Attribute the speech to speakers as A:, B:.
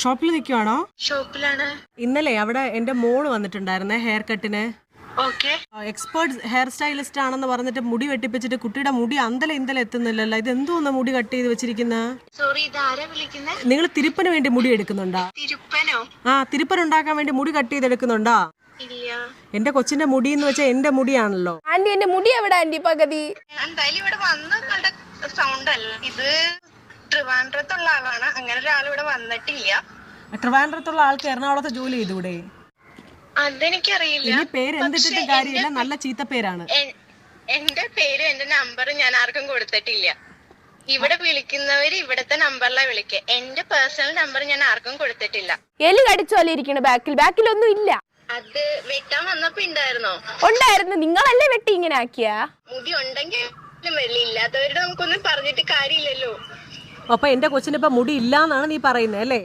A: ഷോപ്പിൽ നിൽക്കുവാണോ?
B: ഷോപ്പിലാണ്.
A: ഇന്നലെ അവിടെ എന്റെ മോള് വന്നിട്ടുണ്ടായിരുന്നേ ഹെയർ കട്ടിന്. എക്സ്പേർട്ട് ഹെയർ സ്റ്റൈലിസ്റ്റ് ആണെന്ന് പറഞ്ഞിട്ട് മുടി വെട്ടിപ്പിച്ചിട്ട് കുട്ടിയുടെ മുടി അന്തല ഇന്തല എത്തുന്നില്ലല്ലോ. ഇത് എന്തോന്ന് മുടി കട്ട് ചെയ്ത് വെച്ചിരിക്കുന്ന?
B: സോറി, ഇതാരാ വിളിക്കുന്നത്?
A: നിങ്ങൾ തിരുപ്പന് വേണ്ടി മുടി എടുക്കുന്നുണ്ടോ?
B: തിരുപ്പനോ?
A: തിരുപ്പൻ ഉണ്ടാക്കാൻ വേണ്ടി മുടി കട്ട് ചെയ്തെടുക്കുന്നുണ്ടോ?
B: ഇല്ല.
A: എന്റെ കൊച്ചിന്റെ മുടി എന്ന് വെച്ചാൽ എന്റെ മുടിയാണല്ലോ.
C: ആന്റി, എന്റെ മുടി എവിടെ ആന്റി? പകുതി
B: എന്തായാലും ഇവിടെ വന്ന സൗണ്ട് അല്ല ഇത്. ട്രിവാൻഡ്രത്തുള്ള ആളാണ്. അങ്ങനെ ഒരാൾ ഇവിടെ വന്നിട്ടില്ല.
A: ട്രിവാൻഡ്രത്തുള്ള ആൾക്ക് എറണാകുളത്ത് ജോലി ചെയ്തൂടെ?
B: അതെനിക്കറിയില്ല.
A: ഈ പേര് എന്തിട്ടിട്ട് കാര്യമില്ല, നല്ല ചീത്ത പേരാണ്.
B: എന്റെ പേര് എന്റെ നമ്പർ ഞാൻ ആർക്കും കൊടുത്തിട്ടില്ല. ഇവിടെ വിളിക്കുന്നവര് ഇവിടത്തെ നമ്പറിലാണ് വിളിക്കുക. എന്റെ പേഴ്സണൽ നമ്പർ ഞാൻ ആർക്കും കൊടുത്തിട്ടില്ല.
C: എലി കടിച്ചോലെ ഇരിക്കണ ബാക്കിലൊന്നും ഇല്ല.
B: അത് വെട്ടാൻ വന്നപ്പോ ഉണ്ടായിരുന്നോ?
C: ഉണ്ടായിരുന്നു. നിങ്ങളല്ലേ വെട്ടി ഇങ്ങനെ ആക്കിയ?
B: മുടി ഉണ്ടെങ്കിൽ വെള്ളി, ഇല്ലാത്തവരുടെ നമുക്കൊന്നും പറഞ്ഞിട്ട് കാര്യമില്ലല്ലോ.
A: അപ്പൊ എന്റെ കൊച്ചിനിപ്പോ മുടി ഇല്ലാന്നാണ് നീ പറയുന്നത് അല്ലേ?